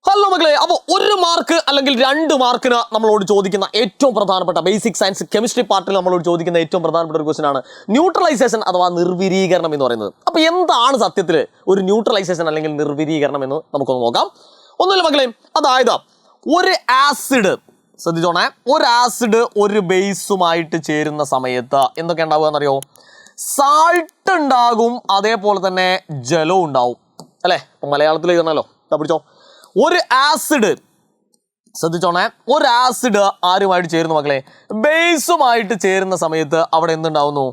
Hello മക്കളെ, അപ്പോൾ 1 mark അല്ലെങ്കിൽ 2 മാർക്കിന് നമ്മളോട് ചോദിക്കുന്ന ഏറ്റവും പ്രധാനപ്പെട്ട ബേസിക് സയൻസ് കെമിസ്ട്രി പാർട്ടിൽ നമ്മളോട് ചോദിക്കുന്ന ഏറ്റവും പ്രധാനപ്പെട്ട ഒരു ക്വസ്റ്റൻ ആണ് ന്യൂട്രലൈസേഷൻ അഥവാ നിർവിരീകരണം എന്ന് പറയുന്നത്. അപ്പോൾ എന്താണ് സത്യത്തിൽ ഒരു ന്യൂട്രലൈസേഷൻ അല്ലെങ്കിൽ നിർവിരീകരണം എന്ന് നമുക്കൊന്ന് നോക്കാം. ഒന്നുമില്ല മക്കളെ, അതായത് ഒരു ആസിഡ് ശ്രദ്ധിച്ചോണേ, ഒരു ആസിഡ് ഒരു ബേസുമായിട്ട് ചേരുന്ന സമയത്ത് എന്തൊക്കെ ഉണ്ടാവുക എന്നറിയോ? സാൾട്ട് ഉണ്ടാകും, അതേപോലെ തന്നെ ജലവും ഉണ്ടാവും അല്ലേ? ഇപ്പം മലയാളത്തിൽ എഴുതണമല്ലോ, പിടിച്ചോ. ഒരു ആസിഡ് ശ്രദ്ധിച്ചോണേ, ഒരു ആസിഡ് ആരുമായിട്ട് ചേരുന്നു മക്കളെ? ബേസുമായിട്ട് ചേരുന്ന സമയത്ത് അവിടെ എന്തുണ്ടാകുന്നു?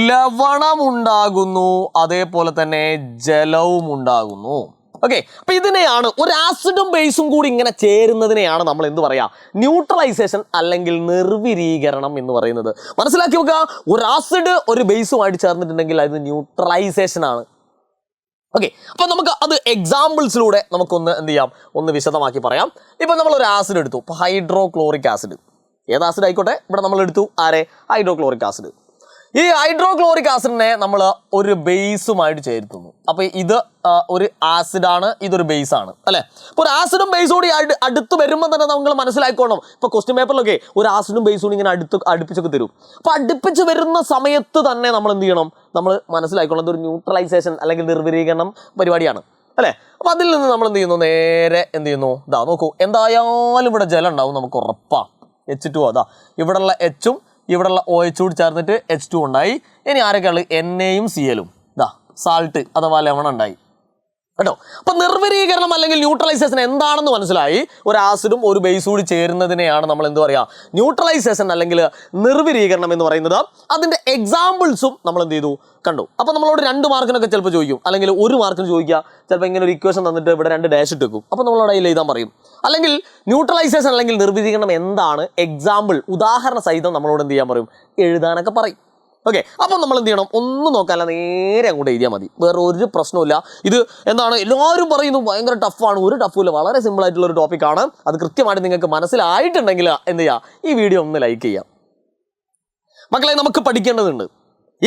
ലവണം ഉണ്ടാകുന്നു, അതേപോലെ തന്നെ ജലവും ഉണ്ടാകുന്നു. ഓക്കെ, അപ്പൊ ഇതിനെയാണ് ഒരു ആസിഡും ബേസും കൂടി ഇങ്ങനെ ചേരുന്നതിനെയാണ് നമ്മൾ എന്ത് പറയാ? ന്യൂട്രലൈസേഷൻ അല്ലെങ്കിൽ നിർവിരീകരണം എന്ന് പറയുന്നത്. മനസ്സിലാക്കി വെക്കുക, ഒരു ആസിഡ് ഒരു ബേസുമായിട്ട് ചേർന്നിട്ടുണ്ടെങ്കിൽ അത് ന്യൂട്രലൈസേഷൻ ആണ്. ഓക്കെ, അപ്പം നമുക്ക് അത് എക്സാമ്പിൾസിലൂടെ നമുക്കൊന്ന് എന്ത് ചെയ്യാം, ഒന്ന് വിശദമാക്കി പറയാം. ഇപ്പം നമ്മളൊരു ആസിഡ് എടുത്തു, ഇപ്പോൾ ഹൈഡ്രോക്ലോറിക് ആസിഡ്, ഏത് ആസിഡ് ആയിക്കോട്ടെ, ഇവിടെ നമ്മൾ എടുത്തു ആരെ? Hydrochloric acid. ഈ ഹൈഡ്രോക്ലോറിക് ആസിഡിനെ നമ്മൾ ഒരു ബേസുമായിട്ട് ചേർത്തുന്നു. അപ്പോൾ ഇത് ഒരു ആസിഡാണ്, ഇതൊരു ബേസാണ് അല്ലേ? അപ്പോൾ ഒരു ആസിഡും ബേസും കൂടി അടുത്ത് വരുമ്പോൾ തന്നെ നമ്മൾ മനസ്സിലാക്കണം. ഇപ്പോൾ ക്വസ്റ്റ്യൻ പേപ്പറിലൊക്കെ ഒരു ആസിഡും ബേസും കൂടി ഇങ്ങനെ അടുപ്പിച്ചൊക്കെ തരും. അപ്പോൾ അടുപ്പിച്ച് വരുന്ന സമയത്ത് തന്നെ നമ്മൾ എന്ത് ചെയ്യണം? നമ്മൾ മനസ്സിലാക്കണം ഇതൊരു ന്യൂട്രലൈസേഷൻ അല്ലെങ്കിൽ നിർവിരീകരണം പരിപാടിയാണ് അല്ലേ? അപ്പോൾ അതിൽ നിന്ന് നമ്മൾ എന്ത് ചെയ്യുന്നു? നേരെ എന്ത് ചെയ്യുന്നു? ഇതാ നോക്കൂ, എന്തായാലും ഇവിടെ ജലം ഉണ്ടാവും, നമുക്ക് ഉറപ്പാണ്. H2O അതാ, ഇവിടെയുള്ള എച്ചും ഇവിടെയുള്ള OH കൂടി ചേർന്നിട്ട് H2 ഉണ്ടായി. ഇനി ആരൊക്കെയുള്ളത്? NAയും CLും, ഇതാ സാൾട്ട് അഥവാ ലവണം ഉണ്ടായി കേട്ടോ. അപ്പം നിർവിരീകരണം അല്ലെങ്കിൽ ന്യൂട്രലൈസേഷൻ എന്താണെന്ന് മനസ്സിലായി. ഒരു ആസിഡും ഒരു ബേസും കൂടി ചേരുന്നതിനെയാണ് നമ്മൾ എന്ത് പറയുക? ന്യൂട്രലൈസേഷൻ അല്ലെങ്കിൽ നിർവിരീകരണം എന്ന് പറയുന്നത്. അതിൻ്റെ എക്സാമ്പിൾസും നമ്മൾ എന്ത് ചെയ്തു? കണ്ടു. അപ്പോൾ നമ്മളോട് 2 മാർക്കിനൊക്കെ ചിലപ്പോൾ ചോദിക്കും, അല്ലെങ്കിൽ 1 മാർക്കിന് ചോദിക്കുക. ചിലപ്പോൾ ഇങ്ങനെ ഒരു ഇക്വേഷൻ തന്നിട്ട് ഇവിടെ 2 ഡാഷ് ഇട്ട് വെക്കും. അപ്പോൾ നമ്മളോട് അതിൽ എഴുതാൻ പറയും. അല്ലെങ്കിൽ ന്യൂട്രലൈസേഷൻ അല്ലെങ്കിൽ നിർവിരീകരണം എന്താണ്, എക്സാമ്പിൾ ഉദാഹരണ സഹിതം നമ്മളോട് എന്ത് ചെയ്യാൻ പറയും? എഴുതാനൊക്കെ പറയും. ഓക്കെ, അപ്പം നമ്മൾ എന്ത് ചെയ്യണം? ഒന്നും നോക്കാനല്ല, നേരെ അങ്ങോട്ട് എഴുതിയാൽ മതി, വേറെ ഒരു പ്രശ്നമില്ല. ഇത് എന്താണ് എല്ലാവരും പറയുന്നു ഭയങ്കര ടഫാണ്, ഒരു ടഫുമില്ല, വളരെ സിമ്പിൾ ആയിട്ടുള്ള ഒരു ടോപ്പിക്കാണ്. അത് കൃത്യമായിട്ട് നിങ്ങൾക്ക് മനസ്സിലായിട്ടുണ്ടെങ്കിൽ എന്ത് ചെയ്യുക? ഈ വീഡിയോ ഒന്ന് ലൈക്ക് ചെയ്യാം. മക്കളെ, നമുക്ക് പഠിക്കേണ്ടതുണ്ട്.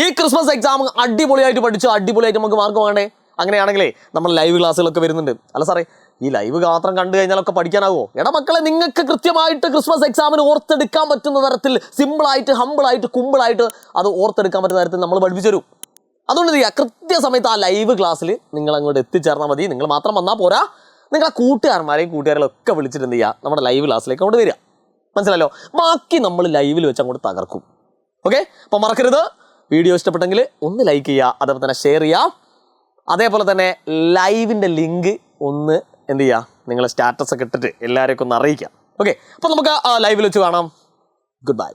ഈ ക്രിസ്മസ് എക്സാം അടിപൊളിയായിട്ട് പഠിച്ചു, അടിപൊളിയായിട്ട് നമുക്ക് മാർക്ക് വേണ്ടേ? അങ്ങനെയാണെങ്കിലേ നമ്മൾ ലൈവ് ക്ലാസ്സുകളൊക്കെ വരുന്നുണ്ട്. അല്ല സാറേ, ഈ ലൈവ് മാത്രം കണ്ടു കഴിഞ്ഞാലൊക്കെ പഠിക്കാനാകുമോ? എടാ മക്കളെ, നിങ്ങൾക്ക് കൃത്യമായിട്ട് ക്രിസ്മസ് എക്സാമിന് ഓർത്തെടുക്കാൻ പറ്റുന്ന തരത്തിൽ സിമ്പിളായിട്ട്, ഹമ്പിളായിട്ട്, കുമ്പിളായിട്ട് അത് ഓർത്തെടുക്കാൻ പറ്റുന്ന തരത്തിൽ നമ്മൾ പഠിപ്പിച്ചു തരും. അതുകൊണ്ട് ചെയ്യുക, കൃത്യസമയത്ത് ആ ലൈവ് ക്ലാസ്സിൽ നിങ്ങൾ അങ്ങോട്ട് എത്തിച്ചേർന്നാൽ മതി. നിങ്ങൾ മാത്രം വന്നാൽ പോരാ, നിങ്ങളെ കൂട്ടുകാരന്മാരെയും കൂട്ടുകാരെയൊക്കെ വിളിച്ചിട്ട് എന്ത് ചെയ്യുക? നമ്മുടെ ലൈവ് ക്ലാസ്സിലേക്ക് അങ്ങോട്ട് വരിക. മനസ്സിലല്ലോ? ബാക്കി നമ്മൾ ലൈവിൽ വെച്ച് അങ്ങോട്ട് തകർക്കും. ഓക്കെ, അപ്പോൾ മറക്കരുത്, വീഡിയോ ഇഷ്ടപ്പെട്ടെങ്കിൽ ഒന്ന് ലൈക്ക് ചെയ്യുക, അതേപോലെ തന്നെ ഷെയർ ചെയ്യുക. അതേപോലെ തന്നെ ലൈവിൻ്റെ ലിങ്ക് ഒന്ന് എന്ത് ചെയ്യുക? നിങ്ങളെ സ്റ്റാറ്റസ് ഒക്കെ ഇട്ടിട്ട് എല്ലാവരെയൊക്കെ ഒന്ന് അറിയിക്കാം. ഓക്കെ, അപ്പോൾ നമുക്ക് ലൈവിൽ വെച്ച് കാണാം. Good bye.